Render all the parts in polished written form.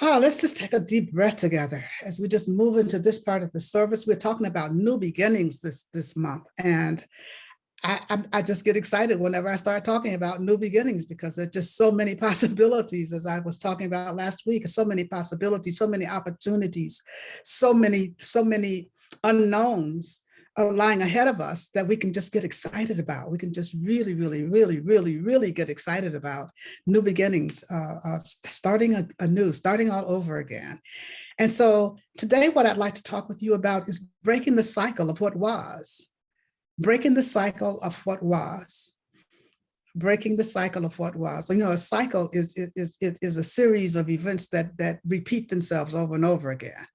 Let's just take a deep breath together as we just move into this part of the service. We're talking about new beginnings this month, and I just get excited whenever I start talking about new beginnings because there's just so many possibilities, as I was talking about last week. So many possibilities, so many opportunities, so many unknowns are lying ahead of us that we can just get excited about. We can just really get excited about new beginnings, starting anew, starting all over again. And so today, what I'd like to talk with you about is breaking the cycle of what was. Breaking the cycle of what was. Breaking the cycle of what was. So, a cycle is a series of events that repeat themselves over and over again.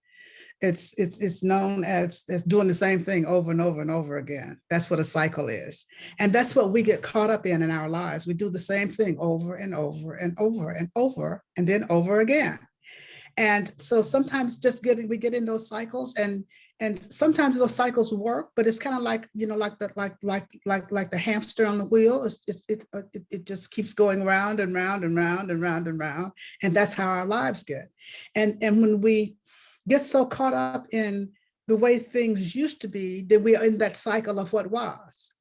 It's known as doing the same thing over and over and over again. That's what a cycle is. And that's what we get caught up in our lives. We do the same thing over and over and over and over and then over again. And so sometimes we get in those cycles and sometimes those cycles work, but it's kind of like, like the hamster on the wheel. It just keeps going round and round and round and round and round. And that's how our lives get. And when we get so caught up in the way things used to be, then we are in that cycle of what was.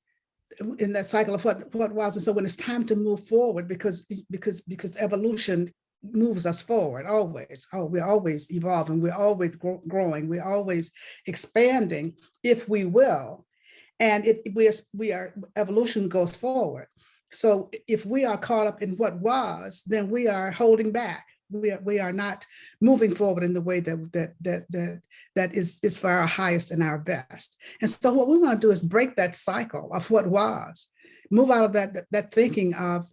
In that cycle of what was. And so when it's time to move forward, because evolution moves us forward always. We're always evolving, we're always growing, we're always expanding, if we will. And evolution goes forward. So if we are caught up in what was, then we are holding back. We are not moving forward in the way that is for our highest and our best. And so what we want to do is break that cycle of what was, move out of that thinking of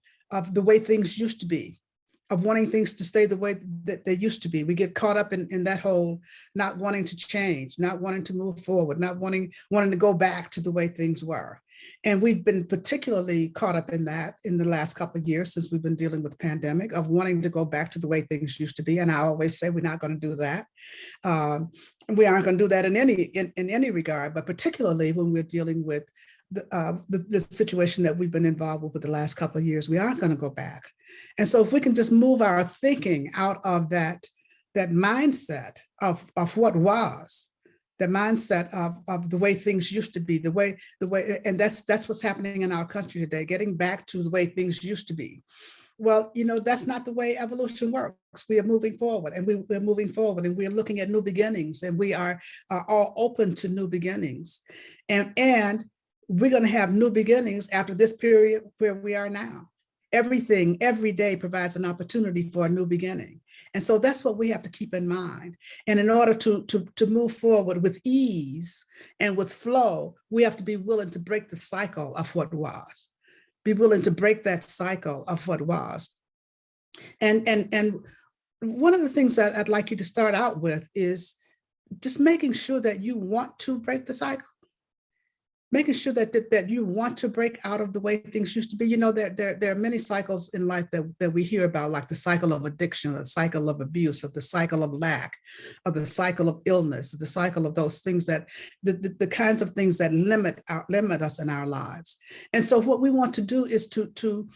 the way things used to be, of wanting things to stay the way that they used to be. We get caught up in that whole not wanting to change, not wanting to move forward, not wanting to go back to the way things were. And we've been particularly caught up in that in the last couple of years since we've been dealing with the pandemic, of wanting to go back to the way things used to be. And I always say we're not going to do that. We aren't going to do that in any regard, but particularly when we're dealing with the situation that we've been involved with the last couple of years, we aren't going to go back. And so if we can just move our thinking out of that mindset of what was, the mindset of the way things used to be, the way, and that's what's happening in our country today, getting back to the way things used to be. Well, that's not the way evolution works. We are moving forward, and we're moving forward, and we're looking at new beginnings, and we are all open to new beginnings. And we're going to have new beginnings after this period where we are now. Everything, every day provides an opportunity for a new beginning. And so that's what we have to keep in mind. And in order to move forward with ease and with flow, we have to be willing to break the cycle of what was. Be willing to break that cycle of what was. And one of the things that I'd like you to start out with is just making sure that you want to break the cycle. Making sure that you want to break out of the way things used to be. There are many cycles in life that we hear about, like the cycle of addiction, the cycle of abuse, or the cycle of lack, or the cycle of illness, the cycle of those things that the kinds of things that limit us in our lives. And so what we want to do is to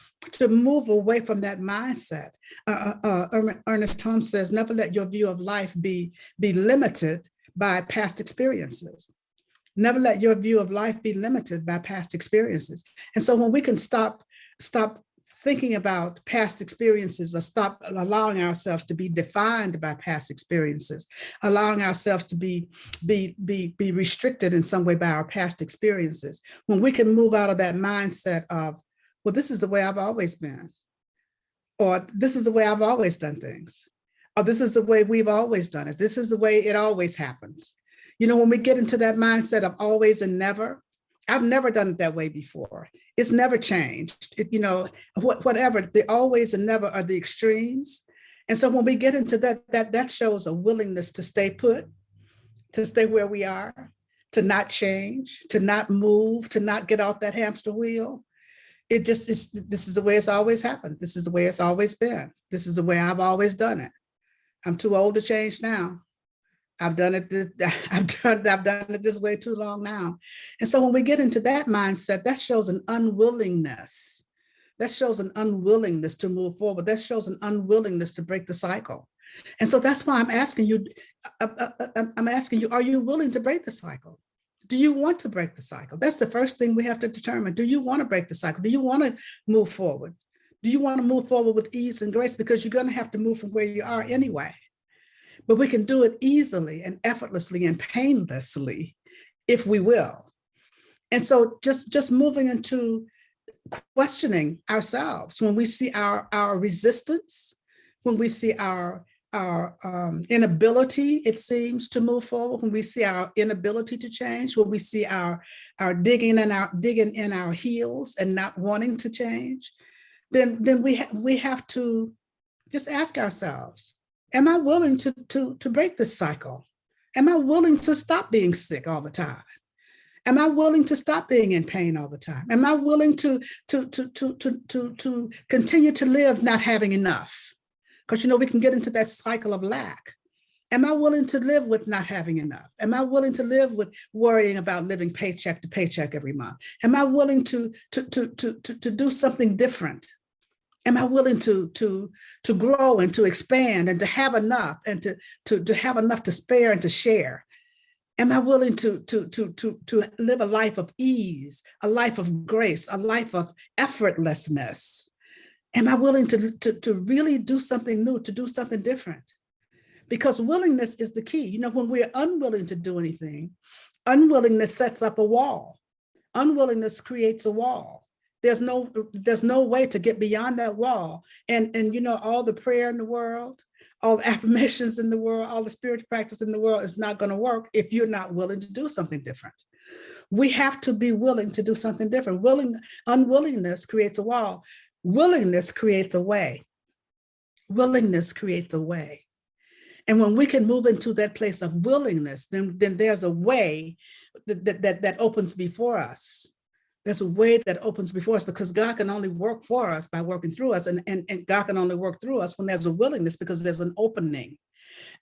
move away from that mindset. Ernest Holmes says, never let your view of life be limited by past experiences. Never let your view of life be limited by past experiences. And so when we can stop thinking about past experiences, or stop allowing ourselves to be defined by past experiences, allowing ourselves to be restricted in some way by our past experiences, when we can move out of that mindset of, well, this is the way I've always been, or this is the way I've always done things, or this is the way we've always done it, this is the way it always happens. When we get into that mindset of always and never, I've never done it that way before. It's never changed. Whatever, the always and never are the extremes. And so when we get into that shows a willingness to stay put, to stay where we are, to not change, to not move, to not get off that hamster wheel. It just is, this is the way it's always happened. This is the way it's always been. This is the way I've always done it. I'm too old to change now. I've done it this way too long now. And so when we get into that mindset, that shows an unwillingness. That shows an unwillingness to move forward. That shows an unwillingness to break the cycle. And so that's why I'm asking you, are you willing to break the cycle? Do you want to break the cycle? That's the first thing we have to determine. Do you want to break the cycle? Do you want to move forward? Do you want to move forward with ease and grace? Because you're going to have to move from where you are anyway. But we can do it easily and effortlessly and painlessly if we will. And so just moving into questioning ourselves when we see our resistance, when we see our inability, it seems, to move forward, when we see our inability to change, when we see our digging in our heels and not wanting to change, then we have to just ask ourselves, am I willing to break this cycle? Am I willing to stop being sick all the time? Am I willing to stop being in pain all the time? Am I willing to continue to live not having enough? Because, we can get into that cycle of lack. Am I willing to live with not having enough? Am I willing to live with worrying about living paycheck to paycheck every month? Am I willing to do something different? Am I willing to grow and to expand and to have enough and to have enough to spare and to share? Am I willing to live a life of ease, a life of grace, a life of effortlessness? Am I willing to really do something new, to do something different? Because willingness is the key. When we're unwilling to do anything, unwillingness sets up a wall. Unwillingness creates a wall. There's no way to get beyond that wall. And all the prayer in the world, all the affirmations in the world, all the spiritual practice in the world is not going to work if you're not willing to do something different. We have to be willing to do something different. Unwillingness creates a wall. Willingness creates a way. Willingness creates a way. And when we can move into that place of willingness, then there's a way that opens before us. There's a way that opens before us, because God can only work for us by working through us. And God can only work through us when there's a willingness, because there's an opening.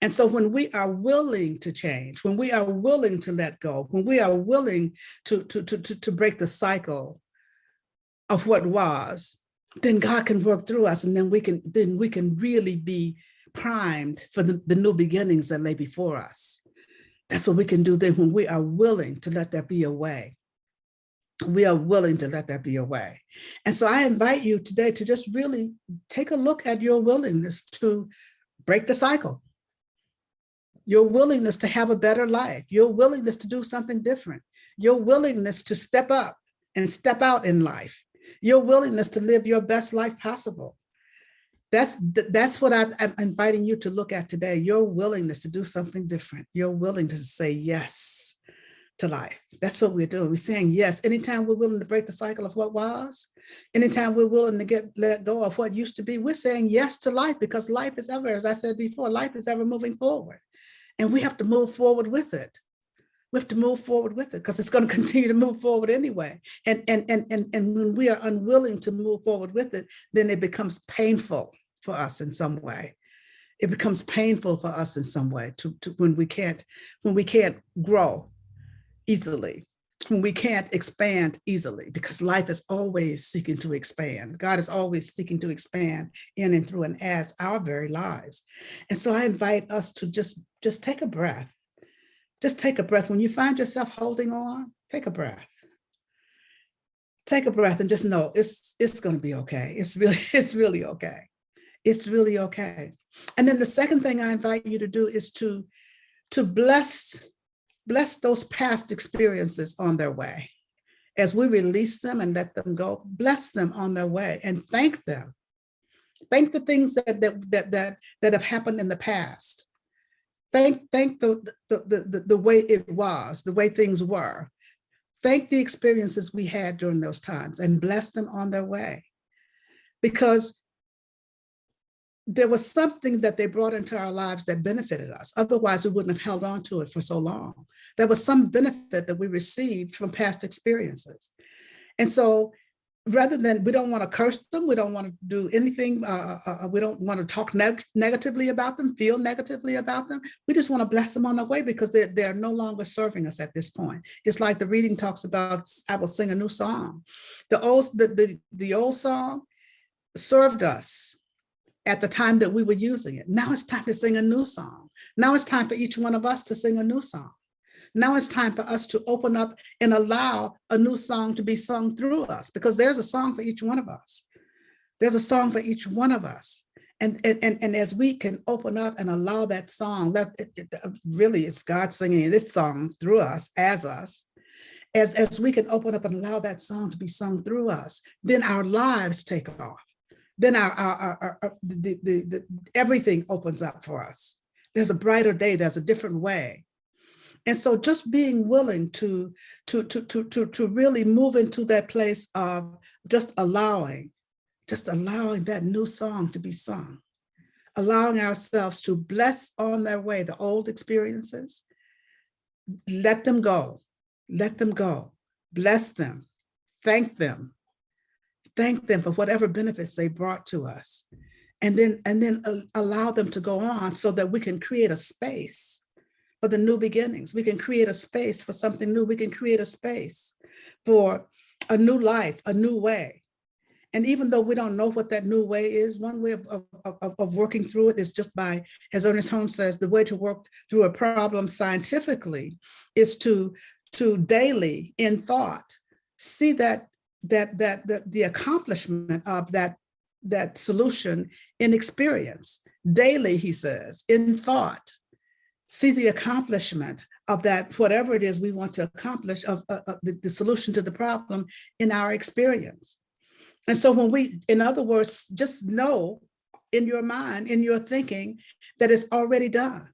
And so when we are willing to change, when we are willing to let go, when we are willing to break the cycle of what was, then God can work through us. And then we can really be primed for the new beginnings that lay before us. That's what we can do then when we are willing to let there be a way. We are willing to let there be a way. And so I invite you today to just really take a look at your willingness to break the cycle, your willingness to have a better life, your willingness to do something different, your willingness to step up and step out in life, your willingness to live your best life possible. That's what I'm inviting you to look at today, your willingness to do something different, your willingness to say yes to life. That's what we're doing. We're saying yes. Anytime we're willing to break the cycle of what was, anytime we're willing to let go of what used to be, we're saying yes to life, because life is ever, as I said before, life is ever moving forward. And we have to move forward with it. We have to move forward with it, because it's going to continue to move forward anyway. And when we are unwilling to move forward with it, then it becomes painful for us in some way. It becomes painful for us in some way to when we can't grow easily, when we can't expand easily, because life is always seeking to expand. God is always seeking to expand in and through and as our very lives. And so I invite us to just take a breath. Just take a breath. When you find yourself holding on, take a breath. Take a breath and just know it's going to be okay. It's really okay. It's really okay. And then the second thing I invite you to do is to bless those past experiences on their way. As we release them and let them go, bless them on their way and thank them. Thank the things that have happened in the past. Thank the way it was, the way things were. Thank the experiences we had during those times and bless them on their way. Because there was something that they brought into our lives that benefited us. Otherwise, we wouldn't have held on to it for so long. There was some benefit that we received from past experiences. And so rather than, we don't want to curse them, we don't want to do anything, we don't want to talk negatively about them, feel negatively about them. We just want to bless them on their way, because they're no longer serving us at this point. It's like the reading talks about, I will sing a new song. The old song served us. at the time that we were using it. Now it's time to sing a new song. Now it's time for each one of us to sing a new song. Now it's time for us to open up and allow a new song to be sung through us, because there's a song for each one of us. There's a song for each one of us. And as we can open up and allow that song, really it's God singing this song through us, as we can open up and allow that song to be sung through us, then our lives take off. Then everything opens up for us. There's a brighter day, there's a different way. And so just being willing to really move into that place of just allowing that new song to be sung, allowing ourselves to bless on their way the old experiences, let them go, bless them, thank them for whatever benefits they brought to us, and then allow them to go on so that we can create a space for the new beginnings. We can create a space for something new. We can create a space for a new life, a new way. And even though we don't know what that new way is, one way of working through it is just by, as Ernest Holmes says, the way to work through a problem scientifically is to daily in thought see that the accomplishment of that solution in experience. Daily, he says, in thought, see the accomplishment of that, whatever it is we want to accomplish, of the solution to the problem in our experience. And so when we, in other words, just know in your mind, in your thinking, that it's already done.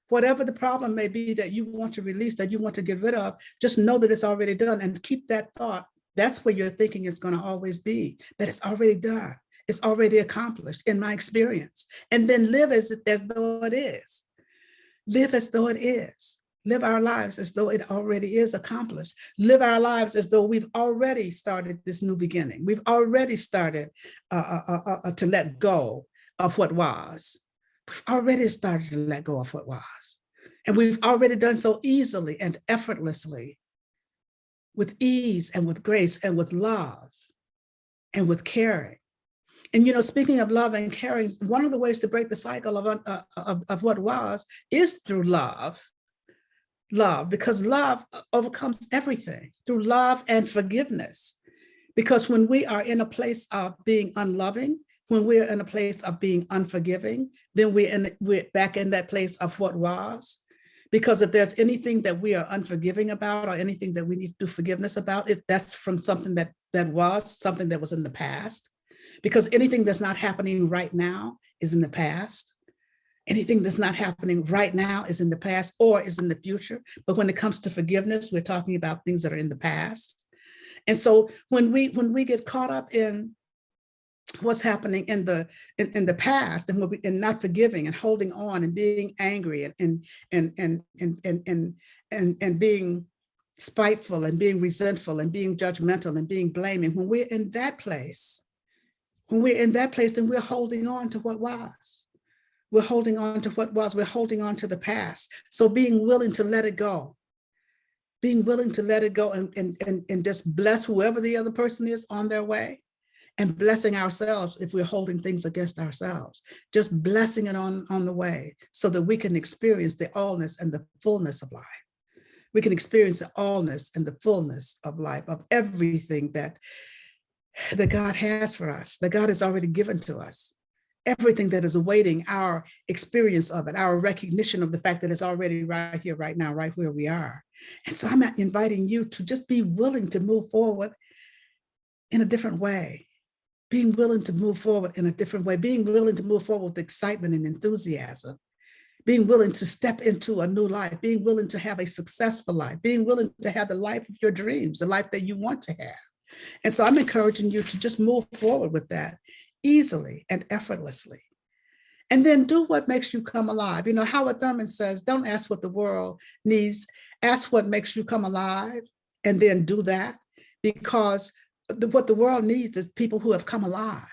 Whatever the problem may be that you want to release, that you want to get rid of, just know that it's already done, and keep that thought. That's where your thinking is going to always be, that it's already done. It's already accomplished in my experience. And then live as though it is. Live as though it is. Live our lives as though it already is accomplished. Live our lives as though we've already started this new beginning. We've already started to let go of what was. We've already started to let go of what was. And we've already done so easily and effortlessly, with ease and with grace and with love and with caring. And, you know, speaking of love and caring, one of the ways to break the cycle of what was is through love. Love, because love overcomes everything, through love and forgiveness. Because when we are in a place of being unloving, when we're in a place of being unforgiving, then we're back in that place of what was. Because if there's anything that we are unforgiving about, or anything that we need to do forgiveness about, that's from something that was, something that was in the past. Because anything that's not happening right now is in the past. Anything that's not happening right now is in the past or is in the future. But when it comes to forgiveness, we're talking about things that are in the past. And so when we get caught up in what's happening in the past, and not forgiving and holding on and being angry and being spiteful and being resentful and being judgmental and being blaming, when we're in that place, then we're holding on to what was. We're holding on to what was. We're holding on to the past. So being willing to let it go, and just bless whoever the other person is on their way, and blessing ourselves if we're holding things against ourselves, just blessing it on the way, so that we can experience the allness and the fullness of life. We can experience the allness and the fullness of life, of everything that God has for us, that God has already given to us. Everything that is awaiting our experience of it, our recognition of the fact that it's already right here, right now, right where we are. And so I'm inviting you to just be willing to move forward in a different way, being willing to move forward in a different way, being willing to move forward with excitement and enthusiasm, being willing to step into a new life, being willing to have a successful life, being willing to have the life of your dreams, the life that you want to have. And so I'm encouraging you to just move forward with that easily and effortlessly. And then do what makes you come alive. You know, Howard Thurman says, don't ask what the world needs, ask what makes you come alive, and then do that, because what the world needs is people who have come alive.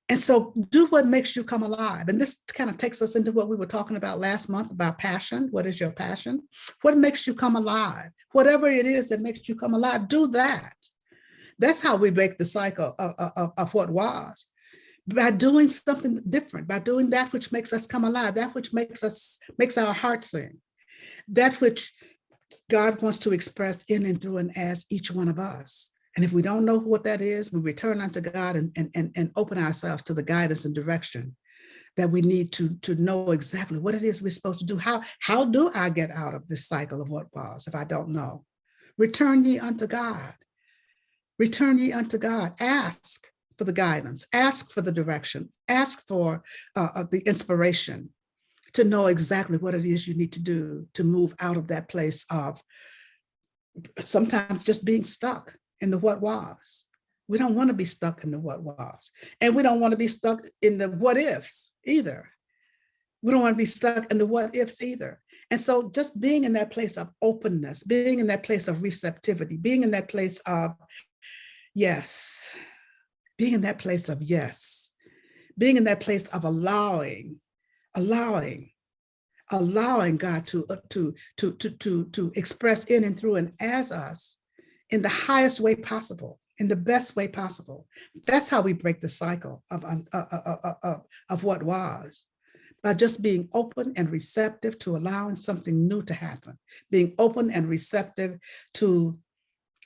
And so do what makes you come alive. And this kind of takes us into what we were talking about last month about passion. What is your passion? What makes you come alive? Whatever it is that makes you come alive, do that. That's how we break the cycle of what was. by doing something different, by doing that which makes us come alive, that which makes our heart sing, that which God wants to express in and through and as each one of us. And if we don't know what that is, we return unto God and open ourselves to the guidance and direction that we need to know exactly what it is we're supposed to do. How do I get out of this cycle of what was if I don't know? Return ye unto God. Return ye unto God. Ask for the guidance. Ask for the direction. Ask for the inspiration to know exactly what it is you need to do to move out of that place of sometimes just being stuck in the what was. We don't want to be stuck in the what was. And we don't want to be stuck in the what ifs either. We don't want to be stuck in the what ifs either. And so just being in that place of openness, being in that place of receptivity, being in that place of yes, being in that place of yes, being in that place of allowing God to express in and through and as us in the highest way possible, in the best way possible. That's how we break the cycle of what was, by just being open and receptive to allowing something new to happen, being open and receptive to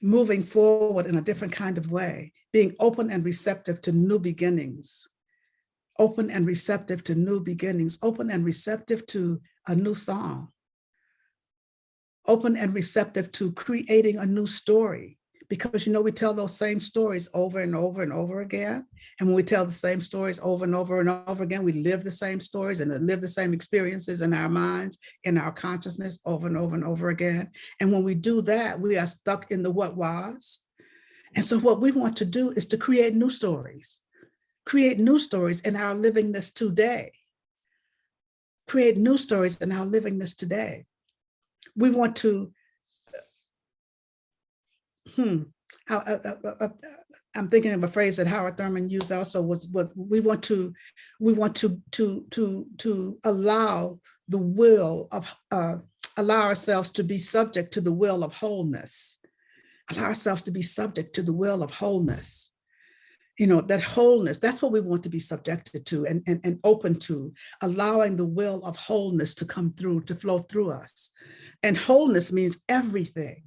moving forward in a different kind of way, being open and receptive to new beginnings, open and receptive to new beginnings, open and receptive to a new song, open and receptive to creating a new story. Because, we tell those same stories over and over and over again. And when we tell the same stories over and over and over again, we live the same stories and live the same experiences in our minds, in our consciousness over and over and over again. And when we do that, we are stuck in the what was. And so what we want to do is to create new stories in our living this today. Create new stories in our living this today. We want to I'm thinking of a phrase that Howard Thurman used also was we want to allow the will of allow ourselves to be subject to the will of wholeness. Allow ourselves to be subject to the will of wholeness. That wholeness, that's what we want to be subjected to and open to, allowing the will of wholeness to come through, to flow through us. And wholeness means everything.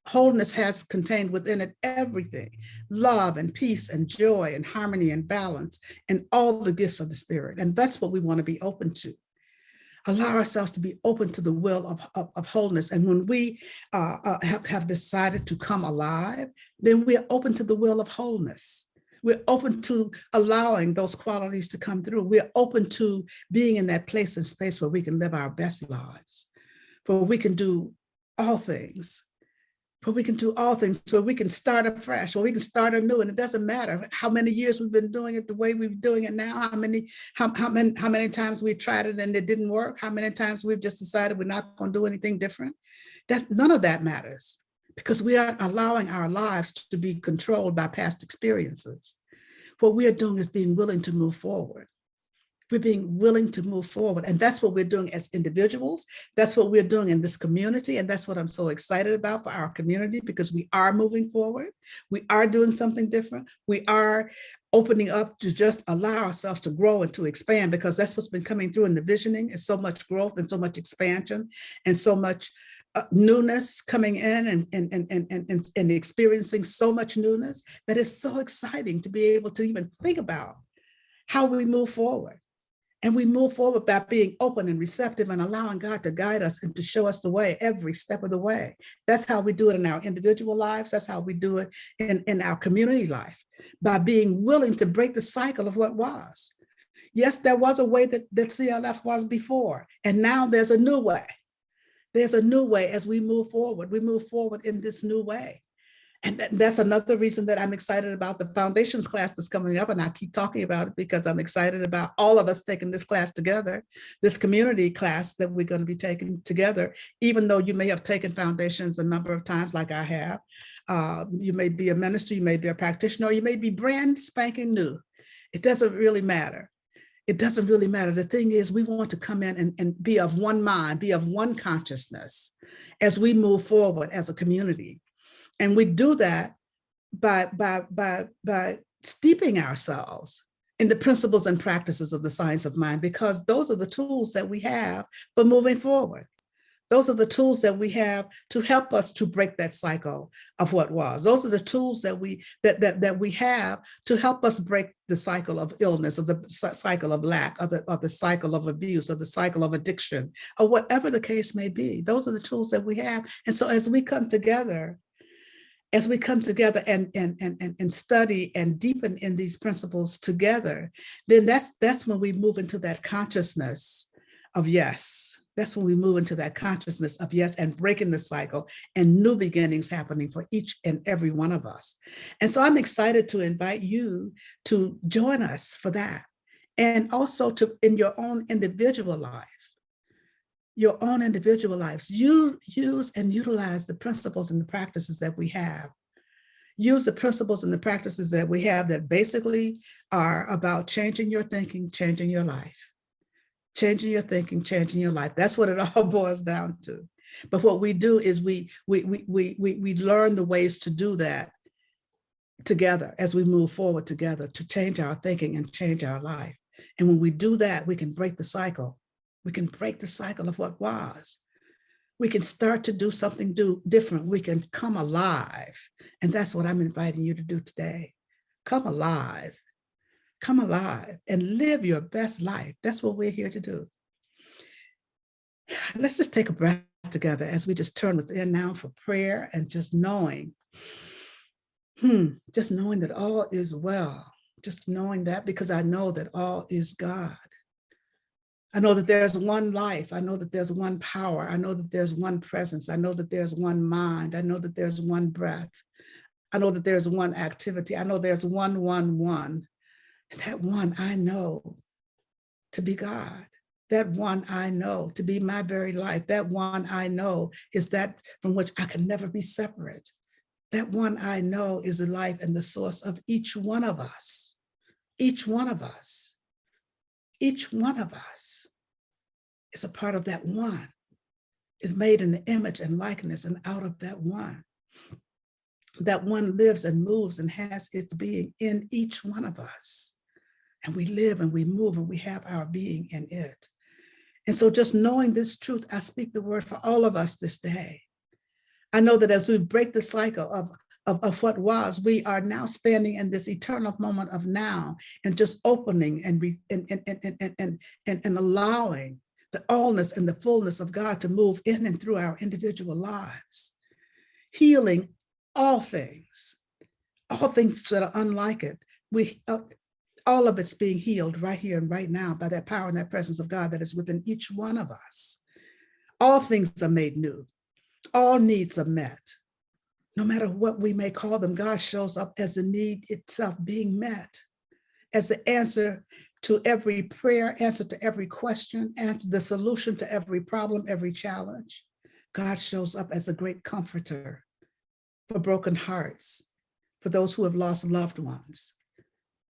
Wholeness has contained within it everything: love and peace and joy and harmony and balance and all the gifts of the Spirit. And that's what we want to be open to. Allow ourselves to be open to the will of wholeness. And when we have decided to come alive, then we are open to the will of wholeness. We're open to allowing those qualities to come through. We're open to being in that place and space where we can live our best lives, where we can do all things. Where we can do all things, where we can start afresh, where we can start anew. And it doesn't matter how many years we've been doing it the way we're doing it now, how many times we tried it and it didn't work, how many times we've just decided we're not going to do anything different. None of that matters, because we aren't allowing our lives to be controlled by past experiences. What we are doing is being willing to move forward. We're being willing to move forward. And that's what we're doing as individuals. That's what we're doing in this community. And that's what I'm so excited about for our community, because we are moving forward. We are doing something different. We are opening up to just allow ourselves to grow and to expand, because that's what's been coming through in the visioning, is so much growth and so much expansion and so much newness coming in and experiencing so much newness that is so exciting to be able to even think about how we move forward. And we move forward by being open and receptive and allowing God to guide us and to show us the way every step of the way. That's how we do it in our individual lives. That's how we do it in our community life, by being willing to break the cycle of what was. Yes, there was a way that CLF was before, and now there's a new way. There's a new way as we move forward. We move forward in this new way. And that's another reason that I'm excited about the foundations class that's coming up. And I keep talking about it because I'm excited about all of us taking this class together, this community class that we're going to be taking together, even though you may have taken foundations a number of times like I have. You may be a minister, you may be a practitioner, or you may be brand spanking new. It doesn't really matter. It doesn't really matter. The thing is, we want to come in and be of one mind, be of one consciousness as we move forward as a community. And we do that by steeping ourselves in the principles and practices of the science of mind, because those are the tools that we have for moving forward. Those are the tools that we have to help us to break that cycle of what was. Those are the tools that we have to help us break the cycle of illness, or the cycle of lack, or the cycle of abuse, or the cycle of addiction, or whatever the case may be. Those are the tools that we have. And so as we come together and study and deepen in these principles together, then that's when we move into that consciousness of yes. That's when we move into that consciousness of yes, and breaking the cycle and new beginnings happening for each and every one of us. And so I'm excited to invite you to join us for that. And also to, in your own individual lives, you use and utilize the principles and the practices that we have. Use the principles and the practices that we have that basically are about changing your thinking, changing your life. Changing your thinking, changing your life. That's what it all boils down to. But what we do is we learn the ways to do that together as we move forward together to change our thinking and change our life. And when we do that, we can break the cycle. We can break the cycle of what was. We can start to do something different. We can come alive. And that's what I'm inviting you to do today. Come alive. Come alive and live your best life. That's what we're here to do. Let's just take a breath together as we just turn within now for prayer, and just knowing that all is well. Just knowing that, because I know that all is God. I know that there's one life. I know that there's one power. I know that there's one presence. I know that there's one mind. I know that there's one breath. I know that there's one activity. I know there's one. And that one I know to be God. That one I know to be my very life. That one I know is that from which I can never be separate. That one I know is the life and the source of each one of us. Each one of us. Each one of us is a part of that one, is made in the image and likeness and out of that one. That one lives and moves and has its being in each one of us. And we live and we move and we have our being in it. And so just knowing this truth, I speak the word for all of us this day. I know that as we break the cycle of what was, we are now standing in this eternal moment of now, and just opening and allowing the allness and the fullness of God to move in and through our individual lives, healing all things that are unlike it. All of it's being healed right here and right now by that power and that presence of God that is within each one of us. All things are made new. All needs are met. No matter what we may call them, God shows up as the need itself being met, as the answer to every prayer, answer to every question, answer the solution to every problem, every challenge. God shows up as a great comforter for broken hearts, for those who have lost loved ones.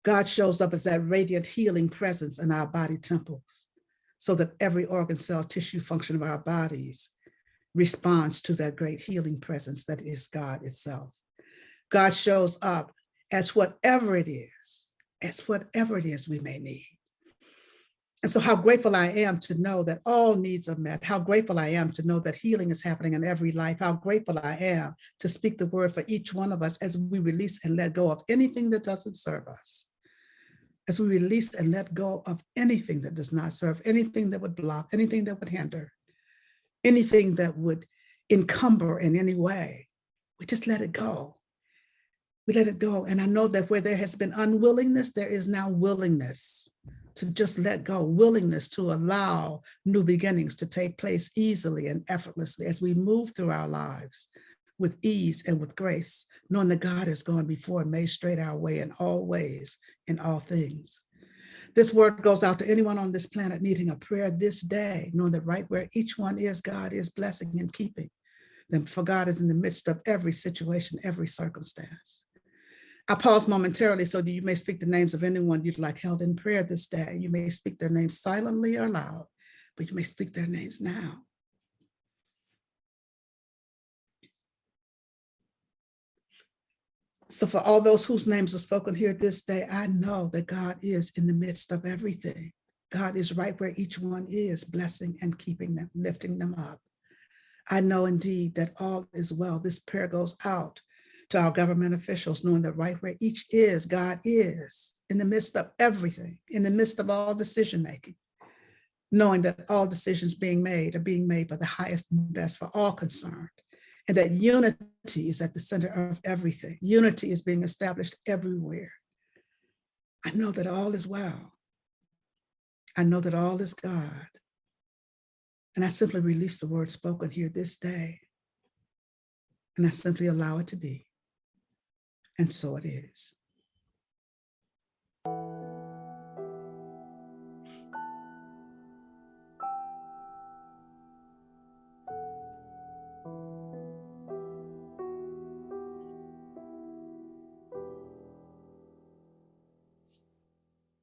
God shows up as that radiant healing presence in our body temples, so that every organ, cell, tissue function of our bodies responds to that great healing presence that is God itself. God shows up as whatever it is we may need. And so how grateful I am to know that all needs are met. How grateful I am to know that healing is happening in every life. How grateful I am to speak the word for each one of us as we release and let go of anything that doesn't serve us. As we release and let go of anything that does not serve, anything that would block, anything that would hinder, anything that would encumber in any way, we just let it go. We let it go. And I know that where there has been unwillingness, there is now willingness to just let go, willingness to allow new beginnings to take place easily and effortlessly as we move through our lives with ease and with grace, knowing that God has gone before and made straight our way in all ways, in all things. This word goes out to anyone on this planet needing a prayer this day, knowing that right where each one is, God is blessing and keeping them, for God is in the midst of every situation, every circumstance. I pause momentarily so that you may speak the names of anyone you'd like held in prayer this day. You may speak their names silently or loud, but you may speak their names now. So for all those whose names are spoken here this day, I know that God is in the midst of everything. God is right where each one is, blessing and keeping them, lifting them up. I know indeed that all is well. This prayer goes out to our government officials, knowing that right where each is, God is in the midst of everything, in the midst of all decision making, knowing that all decisions being made are being made by the highest and best for all concerned, and that unity is at the center of everything. Unity is being established everywhere. I know that all is well. I know that all is God. And I simply release the word spoken here this day. And I simply allow it to be. And so it is.